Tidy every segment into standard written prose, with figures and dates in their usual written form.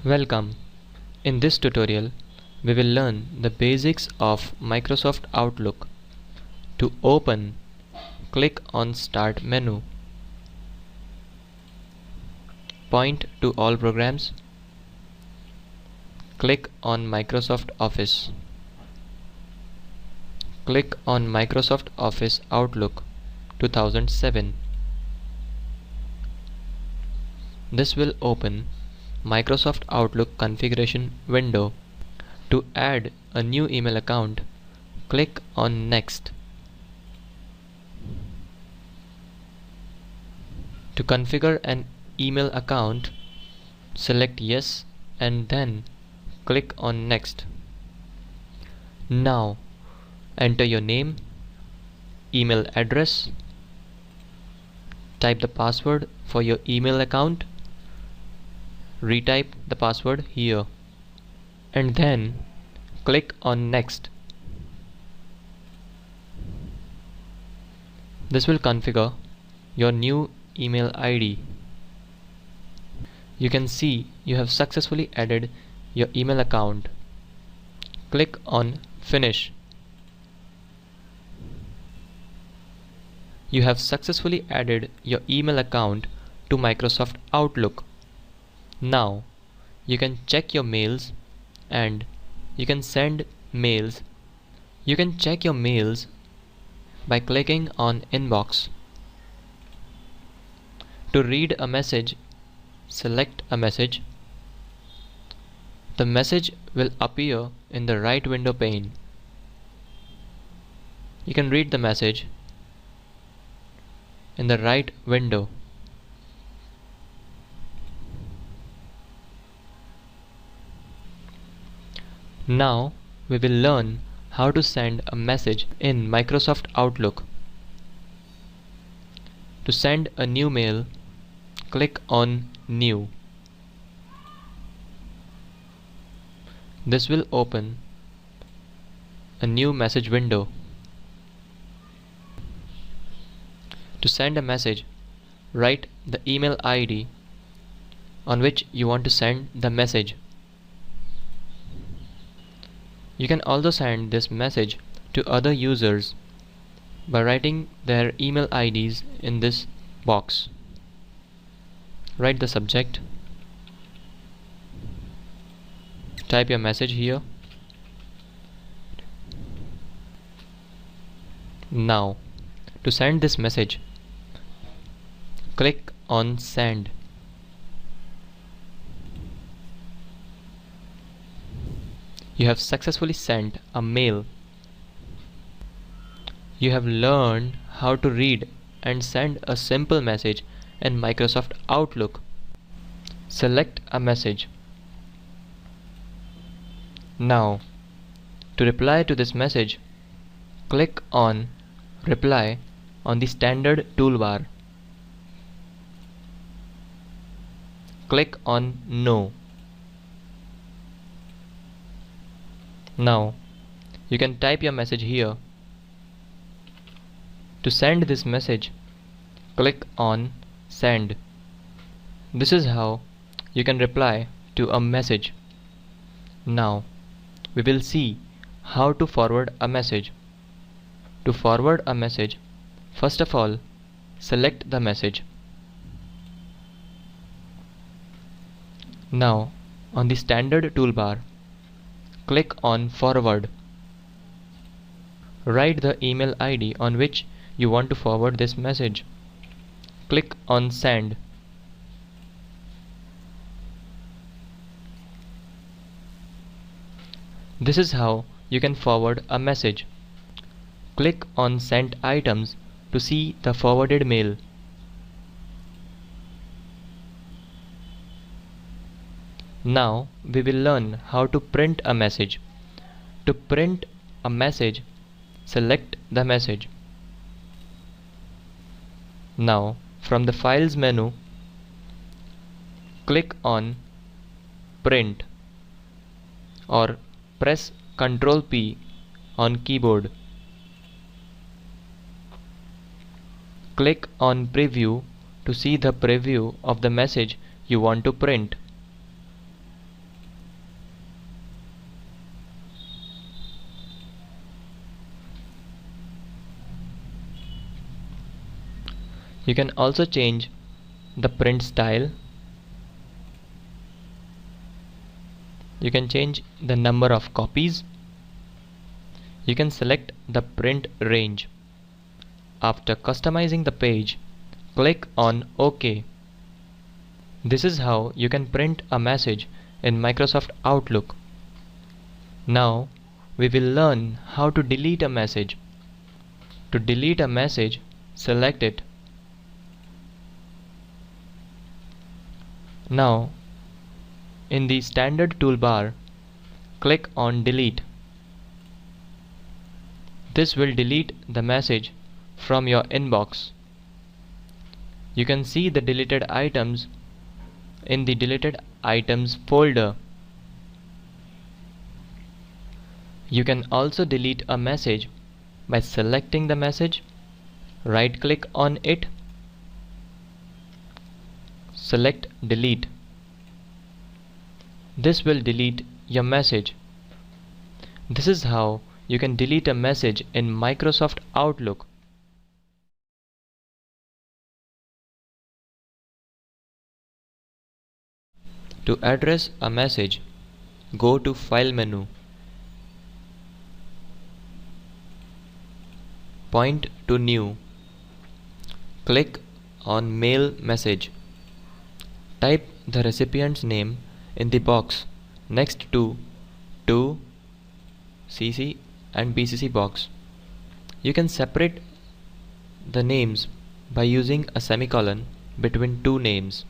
Welcome. In this tutorial, we will learn the basics of Microsoft Outlook. To open, click on Start menu. Point to All Programs. Click on Microsoft Office. Click on Microsoft Office Outlook 2007. This will open Microsoft Outlook configuration window. To add a new email account, click on Next. To configure an email account, select Yes and then click on Next. Now, enter your name, email address, type the password for your email account, retype the password here, and then click on Next. This will configure your new email ID. You can see you have successfully added your email account. Click on Finish. You have successfully added your email account to Microsoft Outlook. Now, you can check your mails and you can send mails. You can check your mails by clicking on Inbox. To read a message, select a message. The message will appear in the right window pane. You can read the message in the right window. Now we will learn how to send a message in Microsoft Outlook. To send a new mail, click on New. This will open a new message window. To send a message, write the email ID on which you want to send the message. You can also send this message to other users by writing their email IDs in this box. Write the subject. Type your message here. Now, to send this message, click on Send. You have successfully sent a mail. You have learned how to read and send a simple message in Microsoft Outlook. Select a message. Now, to reply to this message, click on Reply on the standard toolbar. Click on No. Now, you can type your message here. To send this message, click on Send. This is how you can reply to a message. Now, we will see how to forward a message. To forward a message, first of all, select the message. Now, on the standard toolbar, click on Forward. Write the email ID on which you want to forward this message. Click on Send. This is how you can forward a message. Click on Sent Items to see the forwarded mail. Now we will learn how to print a message. To print a message, select the message. Now from the Files menu, click on Print or press Ctrl P on keyboard. Click on Preview to see the preview of the message you want to print. You can also change the print style. You can change the number of copies. You can select the print range. After customizing the page, click on OK. This is how you can print a message in Microsoft Outlook. Now we will learn how to delete a message. To delete a message, select it. Now in the standard toolbar, click on Delete. This will delete the message from your inbox. You can see the deleted items in the Deleted Items folder. You can also delete a message by selecting the message, right-click on it, select Delete. This will delete your message. This is how you can delete a message in Microsoft Outlook. To address a message, go to File menu. Point to New. Click on Mail Message. Type the recipient's name in the box next to CC and BCC box. You can separate the names by using a semicolon between two names.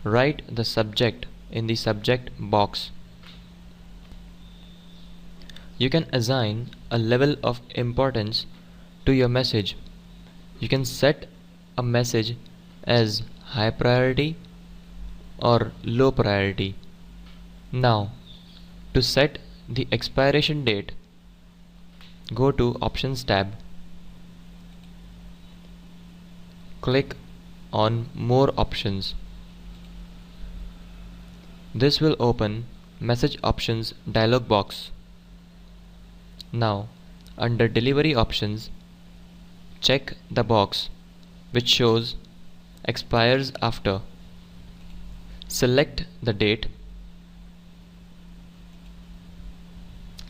Write the subject in the subject box. You can assign a level of importance to your message. You can set a message as high priority or low priority. Now, to set the expiration date, go to Options tab. Click on More Options. This will open Message Options dialog box. Now, under Delivery Options, check the box which shows Expires after. Select the date.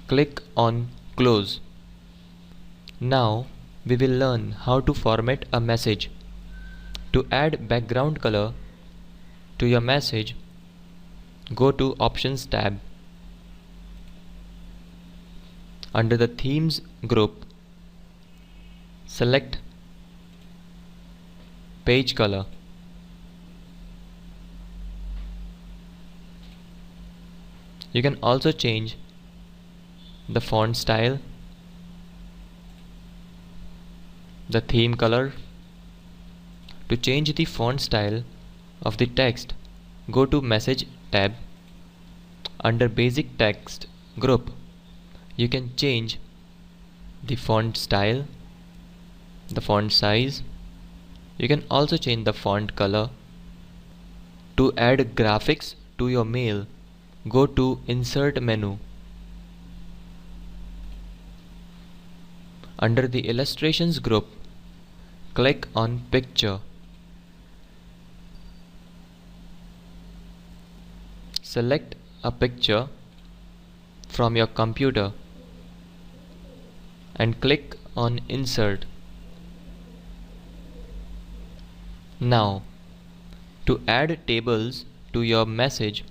Click on Close. Now we will learn how to format a message. To add background color to your message, go to Options tab. Under the Themes group, select Page Color. You can also change the font style, the theme color. To change the font style of the text, go to Message tab. Under Basic Text group, you can change the font style, the font size. You can also change the font color. To add graphics to your mail, go to Insert menu. Under the Illustrations group, click on Picture. Select a picture from your computer and click on Insert. Now, to add tables to your message,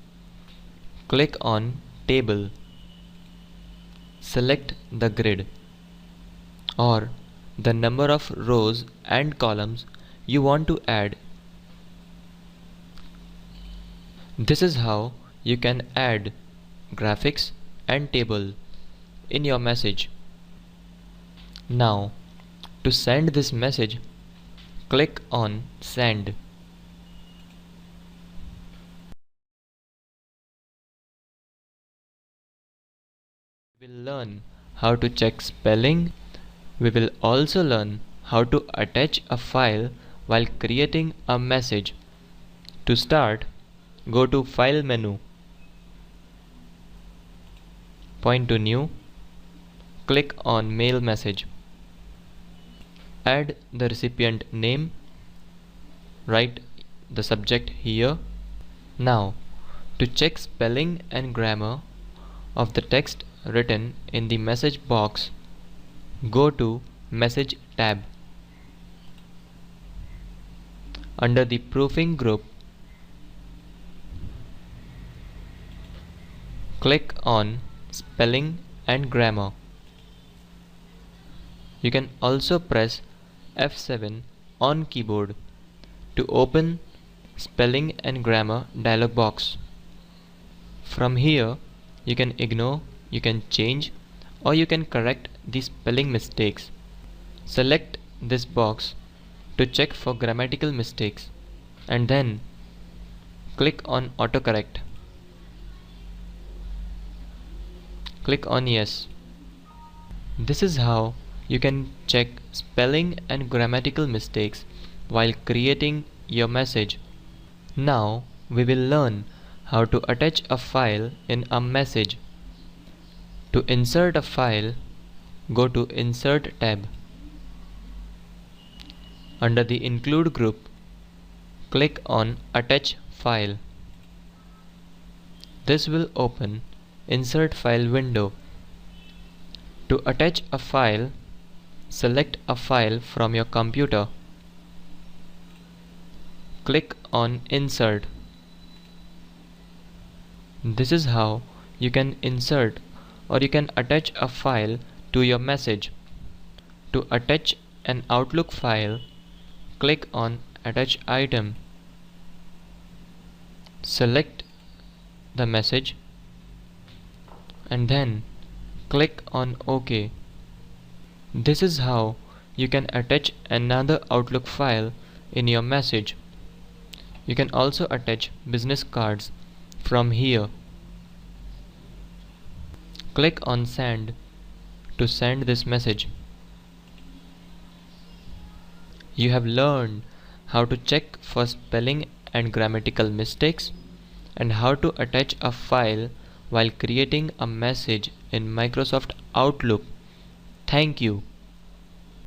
click on Table. Select the grid or the number of rows and columns you want to add. This is how you can add graphics and table in your message. Now, to send this message, click on Send. We will learn how to check spelling. We will also learn how to attach a file while creating a message. To start, go to File menu. Point to New. Click on Mail Message. Add the recipient name. Write the subject here. Now, to check spelling and grammar of the text written in the message box, go to Message tab. Under the proofing group, click on Spelling and Grammar. You can also press F7 on keyboard to open Spelling and Grammar dialog box. From here, you can ignore, you can change, or you can correct the spelling mistakes. Select this box to check for grammatical mistakes and then click on autocorrect. Click on yes. This is how you can check spelling and grammatical mistakes while creating your message. Now we will learn how to attach a file in a message. To insert a file, go to Insert tab. Under the Include group, click on Attach File. This will open Insert File window. To attach a file, select a file from your computer. Click on Insert. This is how you can insert or you can attach a file to your message. To attach an Outlook file, click on Attach Item. Select the message and then click on OK. This is how you can attach another Outlook file in your message. You can also attach business cards from here. Click on Send to send this message. You have learned how to check for spelling and grammatical mistakes and how to attach a file while creating a message in Microsoft Outlook. Thank you.